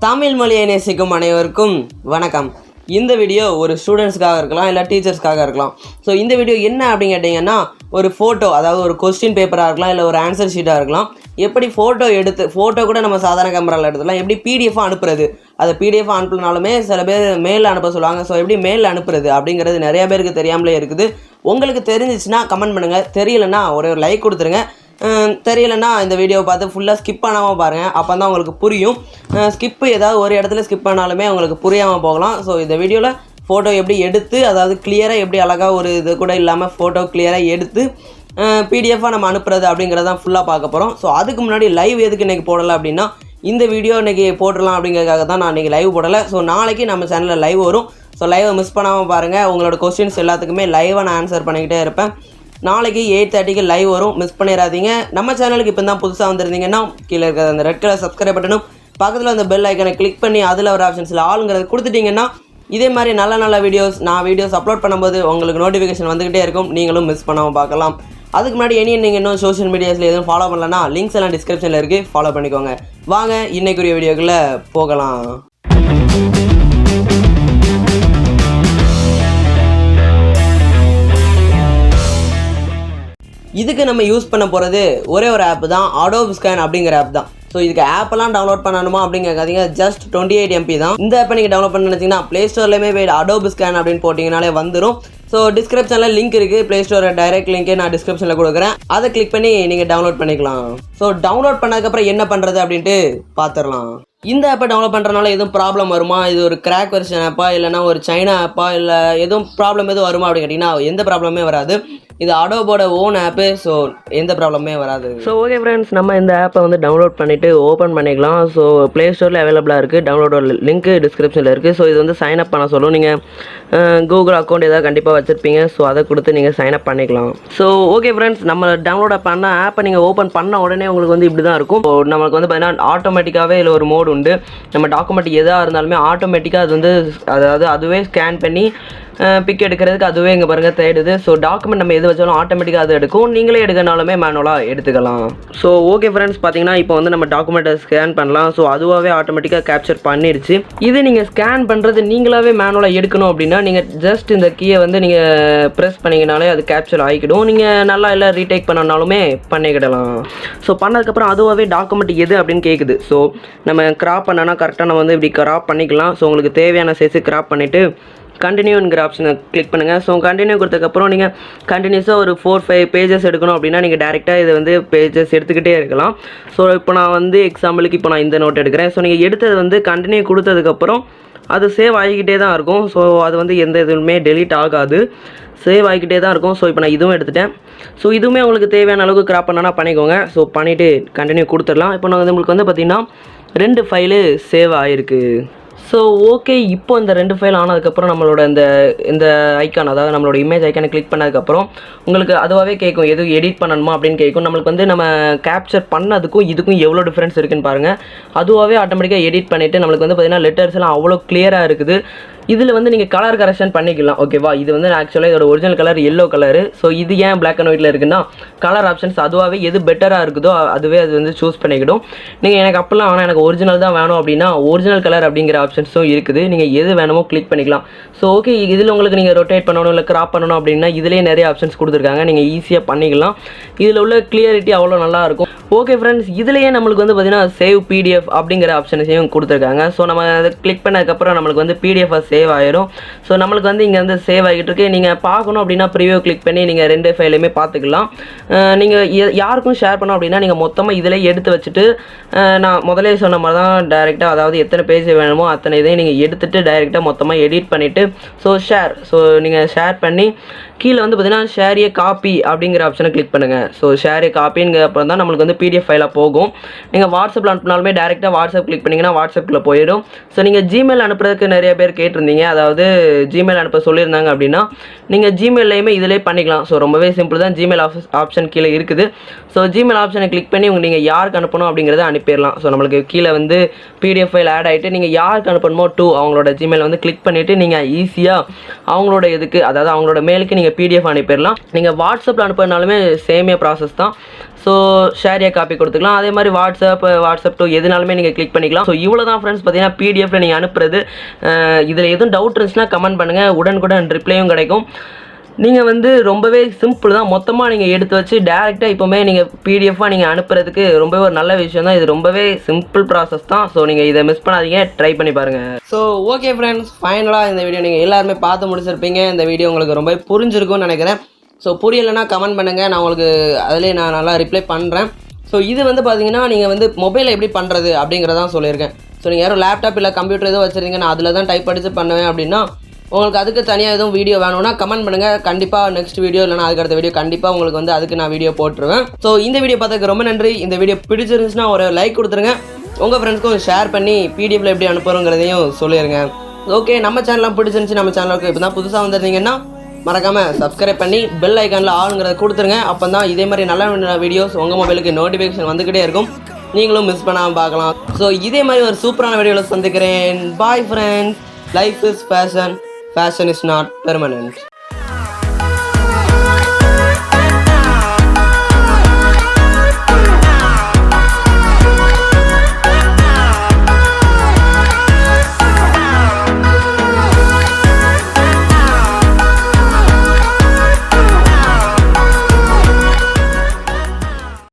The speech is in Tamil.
தமிழ் மொழியை நேசிக்கும் அனைவருக்கும் வணக்கம். இந்த வீடியோ ஒரு ஸ்டூடெண்ட்ஸ்க்காக இருக்கலாம், இல்லை டீச்சர்ஸ்க்காக இருக்கலாம். ஸோ இந்த வீடியோ என்ன அப்படின்னு கேட்டிங்கன்னா, ஒரு ஃபோட்டோ, அதாவது ஒரு கொஸ்டின் பேப்பராக இருக்கலாம், இல்லை ஒரு ஆன்சர் ஷீட்டாக இருக்கலாம். எப்படி ஃபோட்டோ கூட நம்ம சாதாரண கேமராவில் எடுத்துக்கலாம். எப்படி பிடிஎஃபாக அனுப்புறது, அதை பிடிஎஃபாக அனுப்புனாலுமே சில பேர் மெயிலில் அனுப்ப சொல்லுவாங்க. ஸோ எப்படி மெயிலில் அனுப்புறது அப்படிங்கிறது நிறைய பேருக்கு தெரியாமலே இருக்குது. உங்களுக்கு தெரிஞ்சிச்சுன்னா கமெண்ட் பண்ணுங்கள், தெரியலைன்னா ஒரு லைக் கொடுத்துருங்க. தெரியலைன்னா இந்த வீடியோவை பார்த்து ஃபுல்லாக ஸ்கிப் பண்ணாமல் பாருங்கள், அப்போ தான் உங்களுக்கு புரியும். ஏதாவது ஒரு இடத்துல ஸ்கிப் பண்ணாலுமே உங்களுக்கு புரியாமல் போகலாம். ஸோ இந்த வீடியோவில் ஃபோட்டோ எப்படி எடுத்து, அதாவது கிளியராக எப்படி அழகாக ஒரு இது கூட இல்லாமல் ஃபோட்டோ கிளியராக எடுத்து பிடிஎஃபாக நம்ம அனுப்புறது அப்படிங்கிறதான் ஃபுல்லாக பார்க்க போகிறோம். ஸோ அதுக்கு முன்னாடி லைவ் எதுக்கு இன்றைக்கி போடலை அப்படின்னா, இந்த வீடியோ இன்றைக்கி போட்டுடலாம் அப்படிங்கிறதுக்காக தான் நான் இன்றைக்கி லைவ் போடலை. ஸோ நாளைக்கு நம்ம சேனலில் லைவ் வரும். ஸோ லைவை மிஸ் பண்ணாமல் பாருங்கள். உங்களோட கொஸ்டின்ஸ் எல்லாத்துக்குமே லைவாக நான் ஆன்சர் பண்ணிக்கிட்டே இருப்பேன். நாளைக்கு 8:30க்கு லைவ் வரும், மிஸ் பண்ணிடாதீங்க. நம்ம சேனலுக்கு இப்போ தான் புதுசாக வந்திருந்தீங்கன்னா கீழே இருக்கிற அந்த ரெட் கலர் சப்ஸ்கிரைப் பட்டனும் பக்கத்தில் அந்த பெல் ஐக்கனை கிளிக் பண்ணி அதில் ஒரு ஆப்ஷன்ஸில் ஆளுங்கிறது கொடுத்துட்டிங்கன்னா இதே மாதிரி நல்ல வீடியோஸ் அப்லோட் பண்ணும்போது உங்களுக்கு நோட்டிஃபிகேஷன் வந்துக்கிட்டே இருக்கும். நீங்களும் மிஸ் பண்ணாமல் பார்க்கலாம். அதுக்கு முன்னாடி நீங்கள் இன்னும் சோஷியல் மீடியாஸில் எதுவும் ஃபாலோ பண்ணலன்னா லிங்க்ஸ் எல்லாம் டிஸ்கிரிப்ஷனில் இருக்குது, ஃபாலோ பண்ணிக்கோங்க. வாங்க இன்னைக்குரிய வீடியோக்குள்ளே போகலாம். இதுக்கு நம்ம யூஸ் பண்ண போகிறது ஒரே ஒரு ஆப் தான், Adobe Scan அப்படிங்கிற ஆப் தான். ஸோ இதுக்கு ஆப்பெல்லாம் டவுன்லோட் பண்ணணுமா அப்படிங்கிறக்காதீங்க, ஜஸ்ட் 28 MB தான். இந்த ஆப்பை நீங்கள் டவுன்லோட் பண்ண நினச்சிங்கன்னா ப்ளே ஸ்டோர்லேயுமே போய் Adobe Scan அப்படின்னு போட்டிங்கனாலே வந்துடும். ஸோ டிஸ்கிரிப்ஷனில் லிங்க் இருக்குது, ப்ளே ஸ்டோரை டைரக்ட் லிங்க்கே நான் டிஸ்கிரிப்ஷனில் கொடுக்குறேன். அதை கிளிக் பண்ணி நீங்கள் டவுன்லோட் பண்ணிக்கலாம். ஸோ டவுன்லோட் பண்ணதுக்கப்புறம் என்ன பண்ணுறது அப்படின்ட்டு பார்த்துடலாம். இந்த ஆப்பை டவுன்லோட் பண்ணுறதுனால எதுவும் ப்ராப்ளம் வருமா, இது ஒரு கிராக் வெர்ஷன் ஆப்பா, இல்லைனா ஒரு சைனா ஆப்பா, இல்லை எதுவும் ப்ராப்ளம் எதுவும் வருமா அப்படின்னு கேட்டிங்கன்னா எந்த ப்ராப்ளமே வராது. இது அடோபோட ஓன் ஆப்பு, ஸோ எந்த ப்ராப்ளமே வராது. ஸோ ஓகே ஃப்ரெண்ட்ஸ், நம்ம இந்த ஆப்பை வந்து டவுன்லோட் பண்ணிவிட்டு ஓப்பன் பண்ணிக்கலாம். ஸோ ப்ளே ஸ்டோரில் அவைலபிளாக இருக்குது, டவுன்லோடோட லிங்க் டிஸ்கிரிப்ஷனில் இருக்குது. ஸோ இது வந்து சைன் அப் பண்ண சொல்லும். நீங்கள் கூகுள் அக்கௌண்ட் ஏதாவது கண்டிப்பாக வச்சுருப்பீங்க, ஸோ அதை கொடுத்து நீங்கள் சைன் அப் பண்ணிக்கலாம். ஸோ ஓகே ஃப்ரெண்ட்ஸ், நம்ம டவுன்லோட் பண்ண ஆப்பை நீங்கள் ஓப்பன் பண்ண உடனே உங்களுக்கு வந்து இப்படி தான் இருக்கும். ஸோ நமக்கு வந்து பார்த்தீங்கன்னா ஆட்டோமேட்டிக்காகவே இதில் ஒரு மோடு உண்டு. நம்ம டாக்குமெண்ட் எதாக இருந்தாலுமே ஆட்டோமேட்டிக்காக அது வந்து அதுவே ஸ்கேன் பண்ணி பிக் எடுக்கிறதுக்கு அதுவே இங்கே பாருங்கள் தேடுது. ஸோ டாக்குமெண்ட் நம்ம எது வச்சாலும் ஆட்டோமேட்டிக்காக அது எடுக்கும். நீங்களே எடுக்கனாலுமே மேனுவலாக எடுத்துக்கலாம். ஸோ ஓகே ஃப்ரெண்ட்ஸ், பார்த்தீங்கன்னா இப்போ வந்து நம்ம டாக்குமெண்ட்டை ஸ்கேன் பண்ணலாம். ஸோ அதுவாகவே ஆட்டோமேட்டிக்காக கேப்சர் பண்ணிடுச்சு. இது நீங்கள் ஸ்கேன் பண்ணுறது நீங்களாகவே மேனுவலாக எடுக்கணும் அப்படின்னா நீங்கள் ஜஸ்ட் இந்த கீயை வந்து நீங்கள் ப்ரெஸ் பண்ணிங்கனாலே அது கேப்சர் ஆகிக்கிடும். நீங்கள் நல்லா எல்லாம் ரீடேக் பண்ணனாலுமே பண்ணிக்கிடலாம். ஸோ பண்ணதுக்கப்புறம் அதுவாகவே டாக்குமெண்ட் எது அப்படின்னு கேட்குது. ஸோ நம்ம கிராப் பண்ணனா கரெக்டாக நம்ம வந்து இப்படி கிராப் பண்ணிக்கலாம். ஸோ உங்களுக்கு தேவையான சைஸு கிராப் பண்ணிவிட்டு கண்டினியூங்கிற ஆப்ஷனை கிளிக் பண்ணுங்கள். ஸோ கண்டினியூ கொடுத்ததுக்கப்புறம் நீங்கள் கண்டினியூஸாக ஒரு 4-5 பேஜஸ் எடுக்கணும் அப்படின்னா நீங்கள் டேரெக்டாக இதை வந்து பேஜஸ் எடுத்துக்கிட்டே இருக்கலாம். ஸோ இப்போ நான் வந்து எக்ஸாம்பிளுக்கு இப்போ நான் இந்த நோட் எடுக்கிறேன். ஸோ நீங்கள் எடுத்தது வந்து கண்டினியூ கொடுத்ததுக்கப்புறம் அது சேவ் ஆகிக்கிட்டே தான் இருக்கும். ஸோ அது வந்து எந்த இதுவுமே டெலீட் ஆகாது, சேவ் ஆகிக்கிட்டே தான் இருக்கும். ஸோ இப்போ நான் இதுவும் எடுத்துட்டேன். ஸோ இதுவுமே உங்களுக்கு தேவையான அளவுக்கு கிராப் பண்ணனா பண்ணிக்கோங்க. ஸோ பண்ணிவிட்டு கண்டினியூ கொடுத்துடலாம். இப்போ நான் வந்து உங்களுக்கு வந்து பார்த்திங்கன்னா 2 ஃபைலு சேவ் ஆகிருக்கு. ஸோ ஓகே, இப்போ இந்த 2 ஃபைல் ஆனதுக்கப்புறம் நம்மளோட இந்த ஐக்கான், அதாவது நம்மளோட இமேஜ் ஐக்கானை கிளிக் பண்ணதுக்கப்புறம் உங்களுக்கு அதுவாகவே கேட்கும் எதுவும் எடிட் பண்ணணுமா அப்படின்னு கேட்கும். நம்மளுக்கு வந்து நம்ம கேப்சர் பண்ணதுக்கும் இதுக்கும் எவ்வளோ டிஃப்ரென்ஸ் இருக்குன்னு பாருங்கள். அதுவாகவே ஆட்டோமேட்டிக்காக எடிட் பண்ணிவிட்டு நம்மளுக்கு வந்து பார்த்திங்கன்னா லெட்டர்ஸ் எல்லாம் அவ்வளோ கிளியராக இருக்குது. இதில் வந்து நீங்கள் கலர் கரெக்ஷன் பண்ணிக்கலாம். ஓகேவா, இது வந்து ஆக்சுவலாக இதோட original colour yellow colour. So இது ஏன் பிளாக் அண்ட் ஒயிட்டில் இருக்குன்னா கலர் ஆப்ஷன்ஸ் அதுவாகவே எது பெட்டராக இருக்குதோ அதுவே அது வந்து சூஸ் பண்ணிக்கிடும். நீங்கள் எனக்கு அப்போல்லாம் ஆனால் எனக்கு ஒரிஜினல் தான் வேணும் அப்படின்னா ஒரிஜினல் கலர் அப்படிங்கிற ஆப்ஷன்ஸும் இருக்குது. நீங்கள் எது வேணுமோ கிளிக் பண்ணிக்கலாம். ஸோ ஓகே, இதில் உங்களுக்கு நீங்கள் ரொட்டேட் பண்ணணும் இல்லை கிராப் பண்ணணும் அப்படின்னா இதிலேயே நிறைய ஆப்ஷன்ஸ் கொடுத்துருக்காங்க, நீங்கள் ஈஸியாக பண்ணிக்கலாம். இதில் உள்ள கிளியரிட்டி அவ்வளோ நல்லாயிருக்கும். ஓகே ஃப்ரெண்ட்ஸ், இதுலேயே நம்மளுக்கு வந்து பார்த்திங்கன்னா சேவ் பிடிஎஃப் அப்படிங்கிற ஆப்ஷன்ஸையும் கொடுத்துருக்காங்க. ஸோ நம்ம அதை கிளிக் பண்ணதுக்கப்புறம் நம்மளுக்கு வந்து பிடிஎஃப் சேவ் ஆயிரும். ஸோ நம்மளுக்கு வந்து இங்கே வந்து சேவ் ஆகிட்டு இருக்கு. நீங்கள் பார்க்கணும் அப்படின்னா ப்ரிவியூ கிளிக் பண்ணி நீங்கள் 2 ஃபைலையுமே பார்த்துக்கலாம். நீங்கள் யாருக்கும் ஷேர் பண்ணோம் அப்படின்னா நீங்கள் மொத்தமாக இதில் எடுத்து வச்சுட்டு நான் முதலே சொன்ன மாதிரி தான் டைரெக்டாக, அதாவது எத்தனை பேஜ் வேணுமோ அத்தனை இதையும் நீங்கள் எடுத்துகிட்டு டைரெக்டாக மொத்தமாக எடிட் பண்ணிவிட்டு ஸோ நீங்கள் ஷேர் பண்ணி கீழே வந்து பார்த்தீங்கன்னா ஷேர் ஏ காப்பி அப்படிங்கிற ஆப்ஷனை கிளிக் பண்ணுங்கள். ஸோ ஷேர் ஏ காப்பிங்கிற அப்புறம் தான் நம்மளுக்கு வந்து பிடிஎஃப் ஃபைலாக போகும். நீங்கள் வாட்ஸ்அப்பில் அனுப்பினாலுமே டேரெக்டாக வாட்ஸ்அப் கிளிக் பண்ணிங்கன்னா வாட்ஸ்அப்பில் போயிடும். ஸோ நீங்கள் ஜிமெயில் அனுப்புறதுக்கு நிறைய பேர் கேட்டிருந்தீங்க, அதாவது ஜிமெயில் அனுப்ப சொல்லியிருந்தாங்க அப்படின்னா நீங்கள் ஜிமெயிலையுமே இதிலே பண்ணிக்கலாம். ஸோ ரொம்பவே சிம்பிள் தான், ஜிமெயில் ஆப்ஷன் கீழே இருக்குது. ஸோ ஜிமெயில் ஆப்ஷனை கிளிக் பண்ணி நீங்கள் யாருக்கு அனுப்பணும் அப்படிங்கிறத அனுப்பிடலாம். ஸோ நம்மளுக்கு கீழே வந்து பிடிஎஃப் ஃபைல் ஆட் ஆகிட்டு நீங்கள் யாருக்கு அனுப்பணுமோ அவங்களோட ஜிமெயில் வந்து கிளிக் பண்ணிவிட்டு நீங்கள் ஈஸியாக அவங்களோட இதுக்கு, அதாவது அவங்களோட மெயிலுக்கு நீங்கள் நீங்கள் பிடிஎஃப் அனுப்பிடலாம். நீங்கள் வாட்ஸ்அப்பில் அனுப்புறதுனாலுமே சேமே ப்ராசஸ் தான். ஸோ ஷேரியாக காப்பி கொடுத்துக்கலாம். அதே மாதிரி வாட்ஸ்அப் டு எதுனாலுமே நீங்கள் கிளிக் பண்ணிக்கலாம். ஸோ இவ்வளோ தான் ஃப்ரெண்ட்ஸ் பார்த்தீங்கன்னா பிடிஎஃப்ல நீங்கள் அனுப்புறது. இதில் எதுவும் டவுட் இருந்துச்சுன்னா கமெண்ட் பண்ணுங்கள், உடனுக்குடன் ரிப்ளையும் கிடைக்கும். நீங்கள் வந்து ரொம்பவே சிம்பிள் தான். மொத்தமாக நீங்கள் எடுத்து வச்சு டேரெக்டாக இப்போவுமே நீங்கள் பிடிஎஃபாக நீங்கள் அனுப்புறதுக்கு ரொம்பவே ஒரு நல்ல விஷயம் தான். இது ரொம்பவே சிம்பிள் ப்ராசஸ் தான். ஸோ நீங்கள் இதை மிஸ் பண்ணாதீங்க, ட்ரை பண்ணி பாருங்கள். ஸோ ஓகே ஃப்ரெண்ட்ஸ், ஃபைனலாக இந்த வீடியோ நீங்கள் எல்லாருமே பார்த்து முடிச்சிருப்பீங்க. இந்த வீடியோ உங்களுக்கு ரொம்பவே புரிஞ்சிருக்கும்னு நினைக்கிறேன். ஸோ புரியலைன்னா கமெண்ட் பண்ணுங்கள், நான் உங்களுக்கு அதிலே நான் நல்லா ரிப்ளை பண்ணுறேன். ஸோ இது வந்து பார்த்தீங்கன்னா நீங்கள் வந்து மொபைலில் எப்படி பண்ணுறது அப்படிங்கிறதான் சொல்லியிருக்கேன். ஸோ நீங்கள் யாரும் லேப்டாப் இல்லை கம்ப்யூட்டர் எதுவும் வச்சுருந்தீங்க, நான் அதில் தான் டைப் அடித்து பண்ணுவேன் அப்படின்னா உங்களுக்கு அதுக்கு தனியாக எதுவும் வீடியோ வேணும்னா கமெண்ட் பண்ணுங்கள். கண்டிப்பாக நெக்ஸ்ட் வீடியோ இல்லைனா அதுக்கு அடுத்த வீடியோ கண்டிப்பாக உங்களுக்கு வந்து அதுக்கு நான் வீடியோ போட்டுருவேன். ஸோ இந்த வீடியோ பார்த்ததுக்கு ரொம்ப நன்றி. இந்த வீடியோ பிடிச்சிருந்துச்சுன்னா ஒரு லைக் கொடுத்துருங்க. உங்கள் ஃப்ரெண்ட்ஸ்க்கும் ஷேர் பண்ணி பிடிஎஃப்ல எப்படி அனுப்புறோங்கிறதையும் சொல்லிடுங்க. ஓகே, நம்ம சேனல்லாம் பிடிச்சிருந்துச்சு, நம்ம சேனலுக்கு இப்போ தான் புதுசாக வந்திருந்தீங்கன்னா மறக்காமல் சப்ஸ்கிரைப் பண்ணி பெல் ஐக்கானில் ஆளுங்கிறத கொடுத்துருங்க. அப்போ தான் இதே மாதிரி நல்ல வீடியோஸ் உங்கள் மொபைலுக்கு நோட்டிஃபிகேஷன் வந்துக்கிட்டே இருக்கும், நீங்களும் மிஸ் பண்ணாமல் பார்க்கலாம். ஸோ இதே மாதிரி ஒரு சூப்பரான வீடியோவில் சந்திக்கிறேன். Bye friends. Life is fashion, fashion is not permanent.